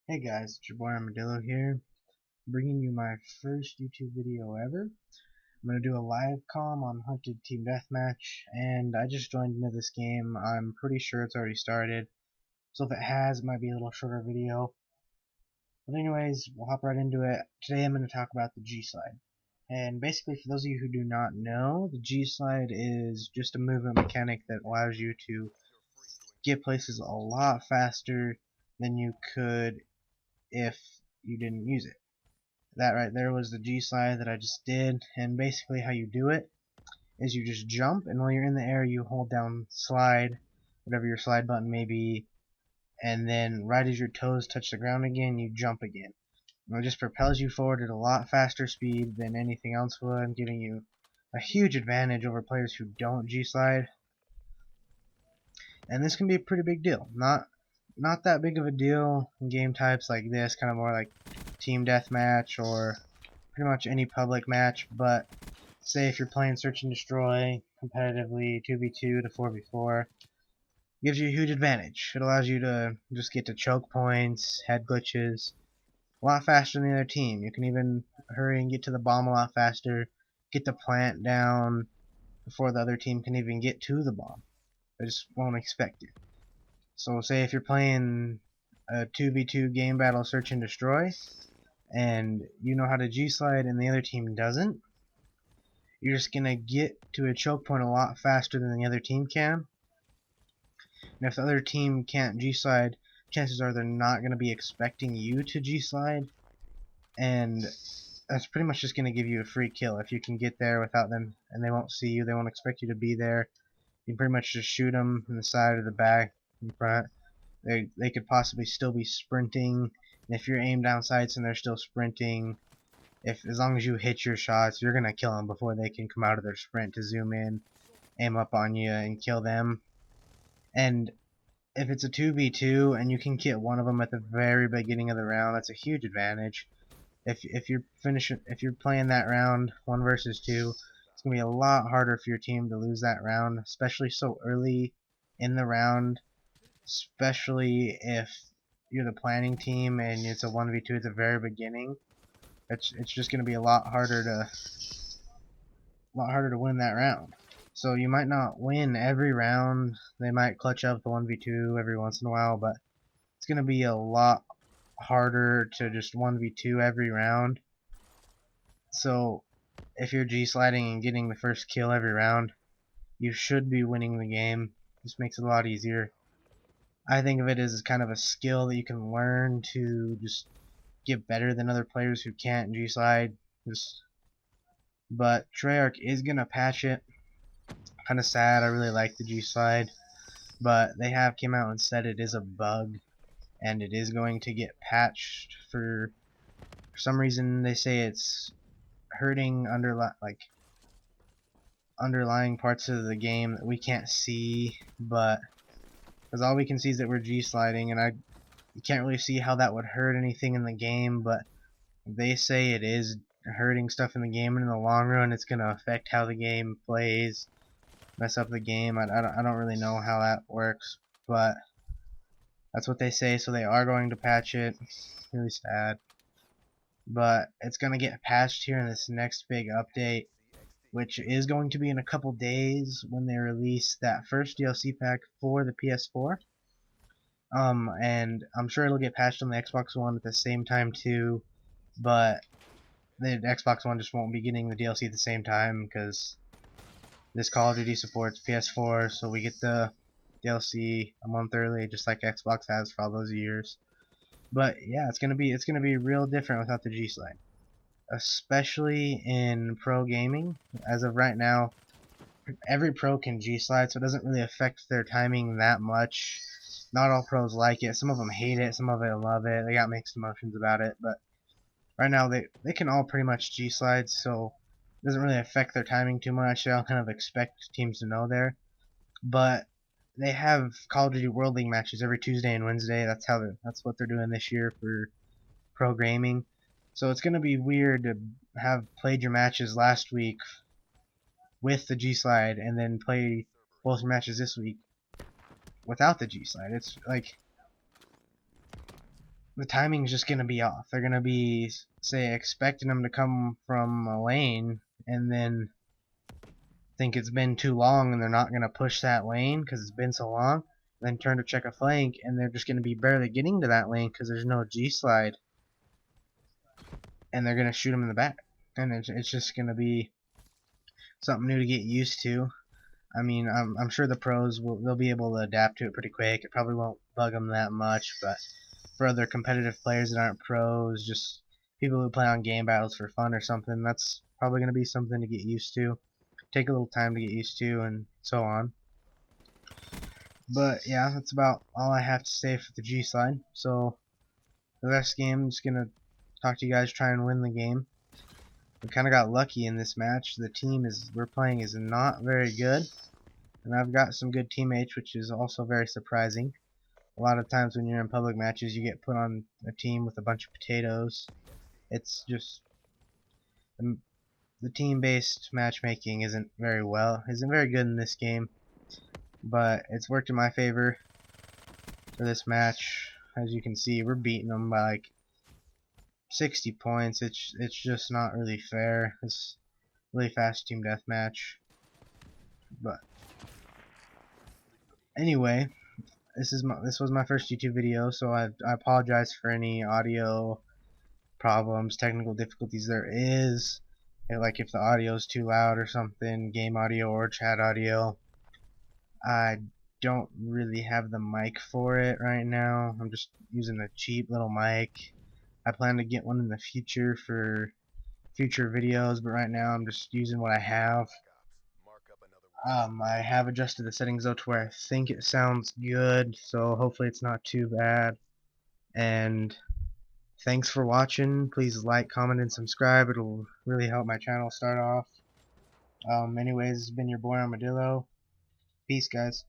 Hey guys, it's your boy Armadillo here, bringing you my first YouTube video ever. I'm going to do a live comm on Hunted Team Deathmatch, and I just joined into this game. I'm pretty sure it's already started, so if it has, it might be a little shorter video. But anyways, we'll hop right into it. Today I'm going to talk about the G-Slide. And basically, for those of you who do not know, the G-Slide is just a movement mechanic that allows you to get places a lot faster than you could if you didn't use it. That right there was the G slide that I just did, and basically how you do it is you just jump, and while you're in the air you hold down slide, whatever your slide button may be, and then right as your toes touch the ground again you jump again. And it just propels you forward at a lot faster speed than anything else would, giving you a huge advantage over players who don't G slide. And this can be a pretty big deal. Not that big of a deal in game types like this, kind of more like team deathmatch or pretty much any public match, but say if you're playing Search and Destroy competitively 2v2 to 4v4, gives you a huge advantage. It allows you to just get to choke points, head glitches, a lot faster than the other team. You can even hurry and get to the bomb a lot faster, get the plant down before the other team can even get to the bomb. They just won't expect it. So say if you're playing a 2v2 game battle Search and Destroy, and you know how to G-slide and the other team doesn't, you're just going to get to a choke point a lot faster than the other team can. And if the other team can't G-slide, chances are they're not going to be expecting you to G-slide, and that's pretty much just going to give you a free kill. If you can get there without them and they won't see you, they won't expect you to be there, you can pretty much just shoot them in the side or the back, in front. They could possibly still be sprinting, and if you're aimed down sights and they're still sprinting, as long as you hit your shots, you're gonna kill them before they can come out of their sprint to zoom in, aim up on you, and kill them. And if it's a 2v2 and you can get one of them at the very beginning of the round, that's a huge advantage. If you're playing that round 1 versus 2, it's gonna be a lot harder for your team to lose that round, especially so early in the round. Especially if you're the planning team and it's a 1v2 at the very beginning. It's just gonna be a lot harder to win that round. So you might not win every round. They might clutch up the 1v2 every once in a while, but it's going to be a lot harder to just 1v2 every round. So if you're G-sliding and getting the first kill every round, you should be winning the game. This makes it a lot easier. I think of it as kind of a skill that you can learn to just get better than other players who can't G-slide. But Treyarch is going to patch it. Kind of sad. I really like the G slide, but they have came out and said it is a bug and it is going to get patched. For some reason, they say it's hurting underlying parts of the game that we can't see, but because all we can see is that we're G sliding, and you can't really see how that would hurt anything in the game, but they say it is hurting stuff in the game, and in the long run it's going to affect how the game plays, mess up the game. I don't really know how that works, but that's what they say. So they are going to patch it. Really sad, but it's going to get patched here in this next big update, which is going to be in a couple days when they release that first DLC pack for the PS4. And I'm sure it'll get patched on the Xbox One at the same time too, but the Xbox One just won't be getting the DLC at the same time because this Call of Duty supports PS4, so we get the DLC a month early, just like Xbox has for all those years. But yeah, it's gonna be real different without the G slide, especially in pro gaming. As of right now, every pro can G slide, so it doesn't really affect their timing that much. Not all pros like it. Some of them hate it. Some of them love it. They got mixed emotions about it. But right now, they can all pretty much G slide, so it doesn't really affect their timing too much. They all kind of expect teams to know there. But they have Call of Duty World League matches every Tuesday and Wednesday. That's what they're doing this year for pro gaming. So it's gonna be weird to have played your matches last week with the G slide and then play both your matches this week without the G slide. It's like the timing's just gonna be off. They're gonna be, say, expecting them to come from a lane, and then think it's been too long, and they're not gonna push that lane because it's been so long. Then turn to check a flank, and they're just gonna be barely getting to that lane because there's no G slide, and they're gonna shoot them in the back, and it's just gonna be something new to get used to. I mean, I'm sure the pros they'll be able to adapt to it pretty quick. It probably won't bug them that much, but for other competitive players that aren't pros, just people who play on game battles for fun or something, that's probably going to be something to get used to. Take a little time to get used to, and so on. But yeah, that's about all I have to say for the G slide. So the rest game, I'm just gonna talk to you guys, try and win the game. We kind of got lucky in this match. The team we're playing is not very good, and I've got some good teammates, which is also very surprising. A lot of times when you're in public matches, you get put on a team with a bunch of potatoes. It's just the team-based matchmaking isn't very good in this game, but it's worked in my favor for this match. As you can see, we're beating them by like 60 points. It's just not really fair. It's really fast team deathmatch. But anyway, this was my first YouTube video, so I apologize for any audio problems, technical difficulties there is. Like if the audio is too loud or something, game audio or chat audio. I don't really have the mic for it right now. I'm just using a cheap little mic. I plan to get one in the future for future videos, but right now I'm just using what I have. I have adjusted the settings though to where I think it sounds good, so hopefully it's not too bad. And thanks for watching. Please like, comment, and subscribe. It'll really help my channel start off. Anyways, this has been your boy Armadillo. Peace, guys.